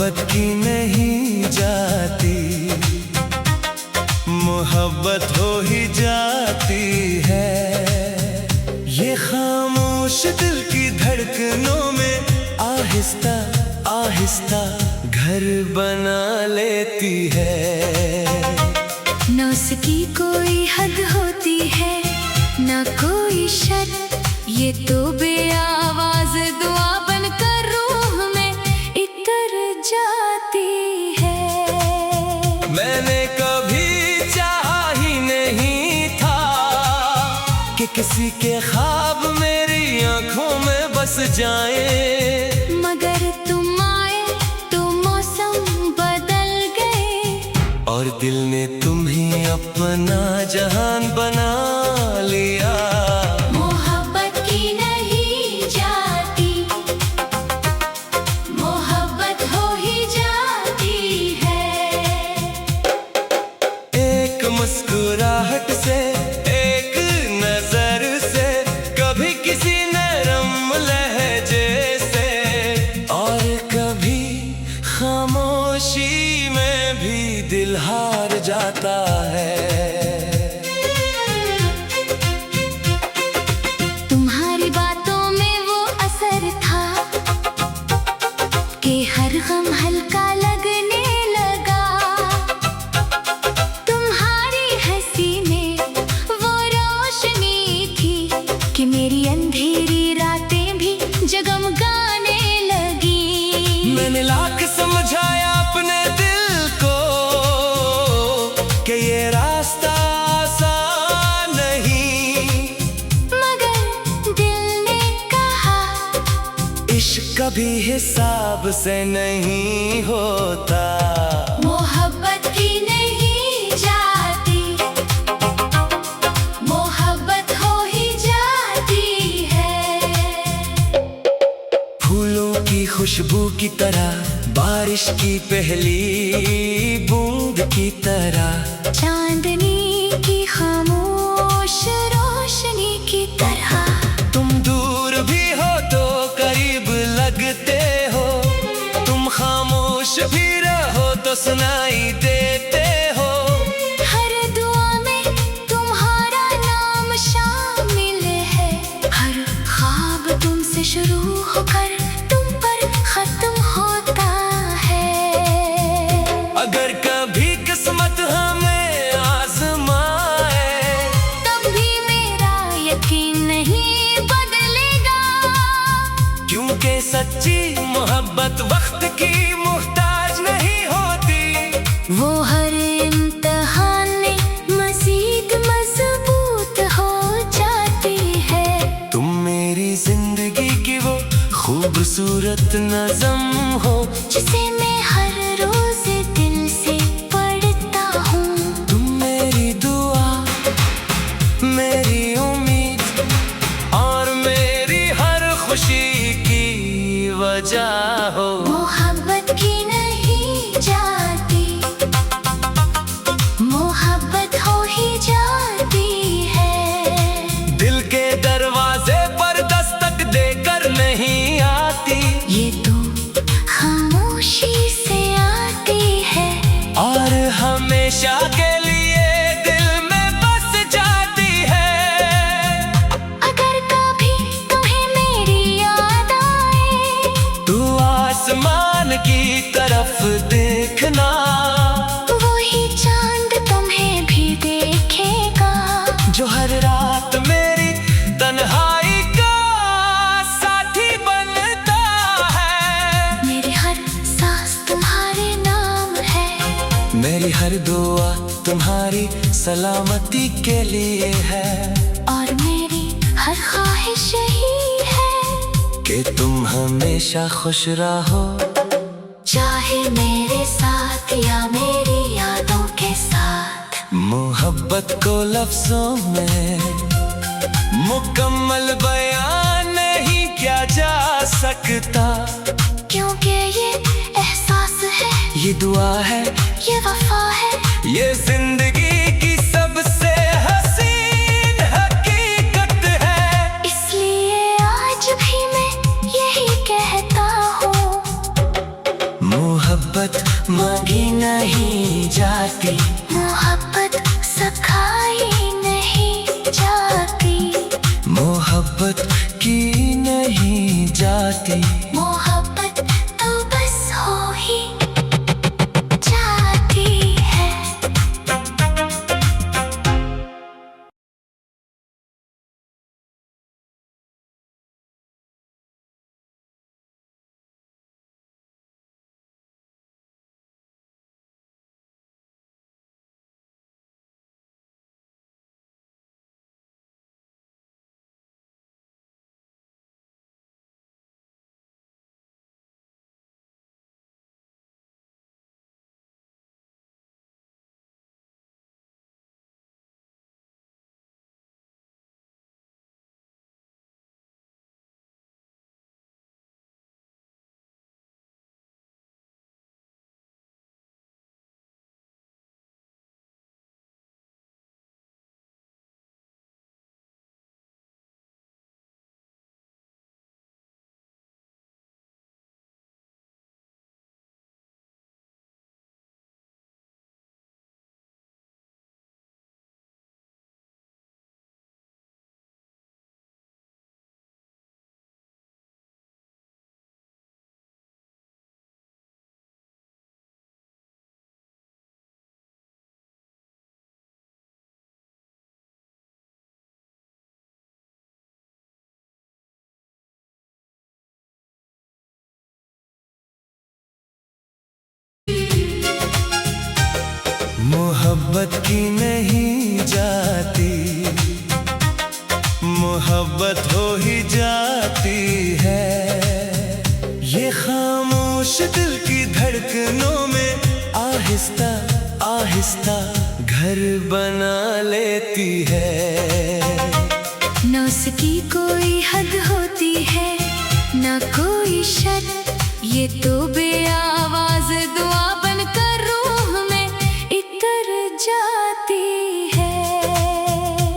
मोहब्बत की नहीं जाती, मोहब्बत हो ही जाती है। ये खामोश दिल की धड़कनों में आहिस्ता आहिस्ता घर बना लेती है। न उसकी कोई हद होती है, न कोई शर्त, ये तो बेआवाज दुआ बनकर रूह में इतर जाती है। मैंने कभी चाहा ही नहीं था कि किसी के ख्वाब मेरी आंखों में बस जाए, मगर तुम आए तो मौसम बदल गए और दिल ने तुम ही अपना जहान बना लिया। मोहब्बत की नहीं जाती, मोहब्बत हो ही जाती है। एक मुस्कुराहट से, एक नजर से, कभी किसी नरम लहजे से, और कभी खामोशी में भी दिल हार जाता है। तुम्हारी बातों में वो असर था कि हर गम हल्का लगने लगा। तुम्हारी हंसी में वो रोशनी थी कि मेरी अंधेरी रातें भी जगमगाने लगी। मैंने लाख समझाया अपने दिल को कि ये रास्ता आसान नहीं, मगर दिल ने कहा इश्क कभी हिसाब से नहीं होता। मोहब्बत की नहीं जाती, मोहब्बत हो ही जाती है। फूलों की खुशबू की तरह, बारिश की पहली बूंद की तरह, चांदनी की खामोश रोशनी की तरह। तुम दूर भी हो तो करीब लगते हो, तुम खामोश भी रहो तो सुनाई देते हो। हर दुआ में तुम्हारा नाम शामिल है, हर ख्वाब तुमसे शुरू होकर तुम पर खत्म होता है। अगर कभी किस्मत हमें आजमाए, तब भी मेरा यकीन नहीं बदलेगा, क्योंकि सच्ची मोहब्बत वक्त की मुहताज नहीं होती। वो हर इम्तिहान में मज़ीद मजबूत हो जाती है। तुम मेरी जिंदगी की वो खूबसूरत नज़म हो, जिसे मैं हर रोज दिल से पढ़ता हूँ। तुम मेरी दुआ, मेरी उम्मीद और मेरी हर खुशी की वजह हो। मोहब्बत की नहीं जाती, मोहब्बत हो ही जाती है। दिल के दरवाजे पर दस्तक देकर नहीं आती, ये तो खामोशी से आती है, और हमेशा के लिए दिल में बस जाती है। अगर कभी तुम्हें मेरी याद आए, तू आसमान की तरफ देखना, वही चांद तुम्हें भी देखेगा, जो हर रात मेरी तन्हाई का साथी बनता है। मेरी हर सांस तुम्हारे नाम है, मेरी हर दुआ तुम्हारी सलामती के लिए है, और मेरी हर ख्वाहिश यही है कि तुम हमेशा खुश रहो, चाहे मेरे साथ या मेरी यादों के साथ। मोहब्बत को लफ्जों में मुकम्मल बयान नहीं किया जा सकता, क्योंकि ये एहसास है, ये दुआ है, ये वफा है, ये जिंदगी की सबसे हसीन हकीकत है। इसलिए आज भी मैं यही कहता हूँ। मांगी नहीं जाती। मोहब्बत सिखाई नहीं जाती। मोहब्बत की नहीं जाती। मोहब्बत तो बस हो ही जाती है। मोहब्बत की नहीं जाती। मोहब्बत हो ही जाती है। ये खामोश दिल की धड़कनों में आहिस्ता आहिस्ता घर बना लेती है। न उसकी कोई हद होती है, न कोई शर्त। ये तो बेआवाज दुआ बनकर रूह में इतर जाती है।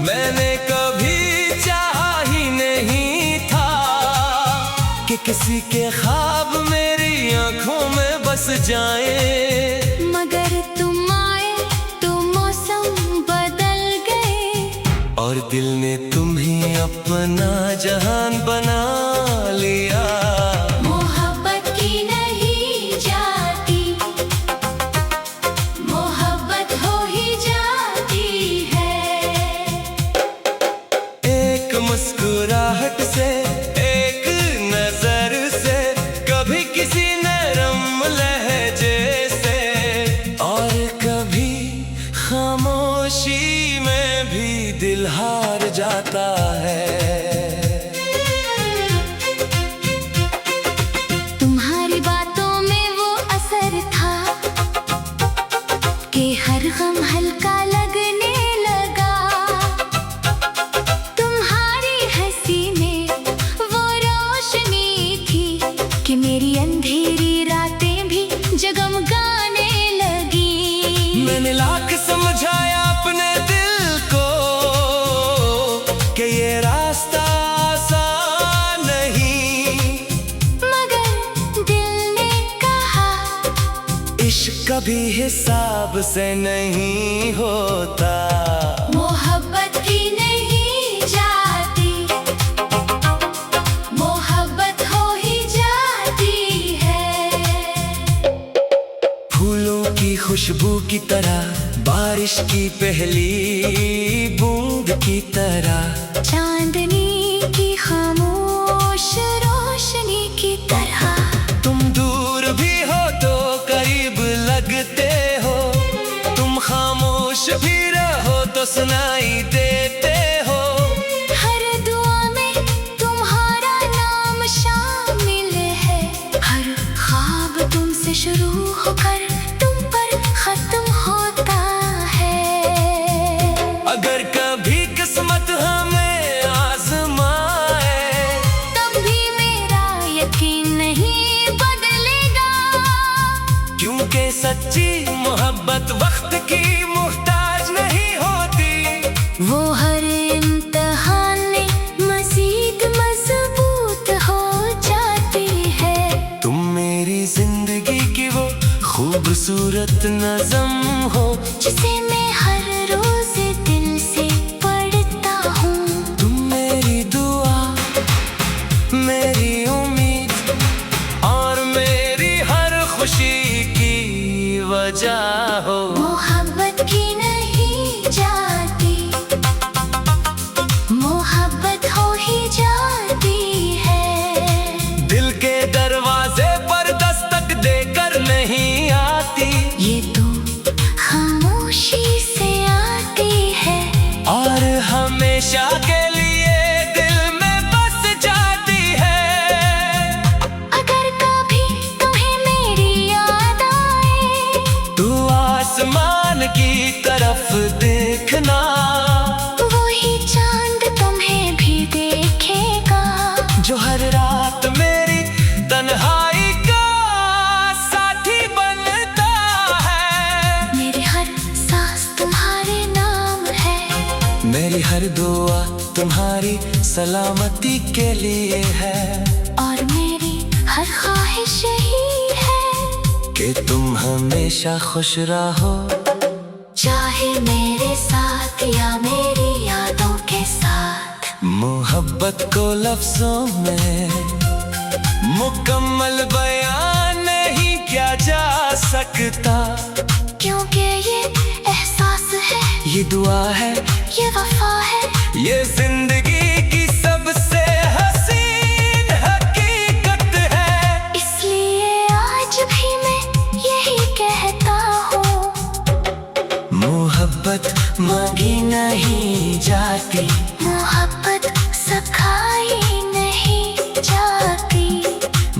मैंने कभी चाहा ही नहीं था कि किसी के ख्वाब मेरी आंखों में बस जाए। मगर तुम आए तो मौसम बदल गए, और दिल ने तुम्हें अपना जहान बना लिया। मोहब्बत की नहीं जाती। मोहब्बत हो ही जाती है। एक मुस्कुराहट से, एक नजर से, कभी किसी नरम लहजे से, और कभी खामोशी में भी दिल हार जाता है। तुम्हारी बातों में वो असर था कि हर गम हल्का लगने लगा। तुम्हारी हंसी में वो रोशनी थी कि मेरी अंधेरी रातें भी जगमगाने लगी। मैंने लाख समझाया अपने दिल को कि ये रास्ता आसान नहीं, मगर दिल ने कहा इश्क कभी हिसाब से नहीं होता। मोहब्बत की नहीं जाती। मोहब्बत हो ही जाती है। फूलों की खुशबू की तरह, बारिश की पहली बूंद की तरह, चांदनी की खामोश रोशनी की तरह। तुम दूर भी हो तो करीब लगते हो। तुम खामोश भी रहो तो सुनाई देते हो। हर दुआ में तुम्हारा नाम शामिल है। हर ख्वाब तुमसे शुरू होकर तुम पर खत्म होता है। अगर कभी किस्मत हमें आजमाए, तब भी मेरा यकीन नहीं बदलेगा, क्योंकि सच्ची मोहब्बत वक्त की मुहताज नहीं होती। वो हर इम्तिहान में मज़ीद मजबूत हो जाती है। तुम मेरी जिंदगी की वो खूबसूरत खूबसूरत नज़म हो, जिसे मैं हर रोज दिल से पढ़ता हूँ। तुम मेरी दुआ, मेरी उम्मीद और मेरी हर खुशी की वजह हो। मोहब्बत की नहीं जाती, मोहब्बत हो ही जाती है। दिल के दरवाजे पर दस्तक देकर नहीं आती, ये तो खामोशी से आती है, और हमेशा के लिए दिल में बस जाती है। अगर कभी तुम्हें मेरी याद आए, तू आसमान की तरफ देखना, वही चांद तुम्हें भी देखेगा, जो हर रात मेरी तन्हाई का साथी बनता है। मेरे हर सांस तुम्हारे नाम है, मेरी हर दुआ तुम्हारी सलामती के लिए है, और मेरी हर ख्वाहिश यही है कि तुम हमेशा खुश रहो, चाहे मेरे साथ या मेरी यादों के साथ। मोहब्बत को लफ्जों में मुकम्मल बयान नहीं किया जा सकता, क्योंकि ये एहसास है, ये दुआ है, ये वफा है, ये जिंदगी की सबसे हसीन हकीकत है। इसलिए आज भी मैं यही कहता हूँ, मोहब्बत मांगी नहीं जाती, मोहब्बत सिखाई नहीं जाती,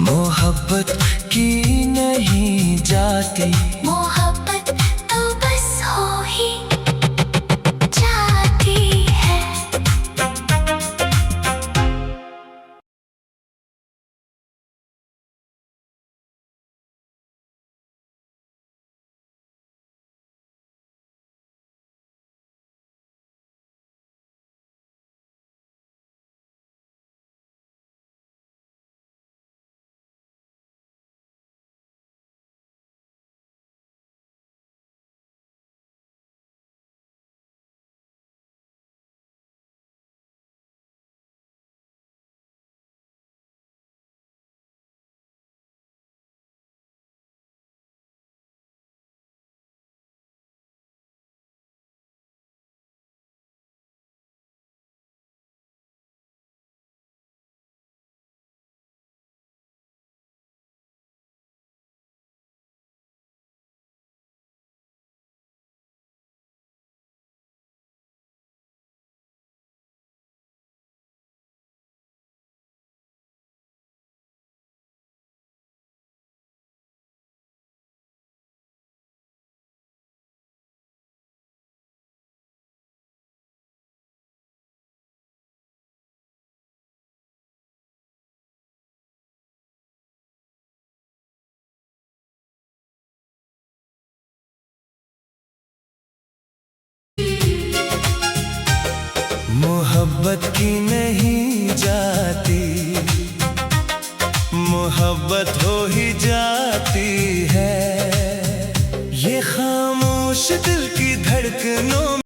मोहब्बत की नहीं जाती। मोहब्बत तो बस हो ही जाती है। मोहब्बत की नहीं जाती, मोहब्बत हो ही जाती है। ये खामोश दिल की धड़कनों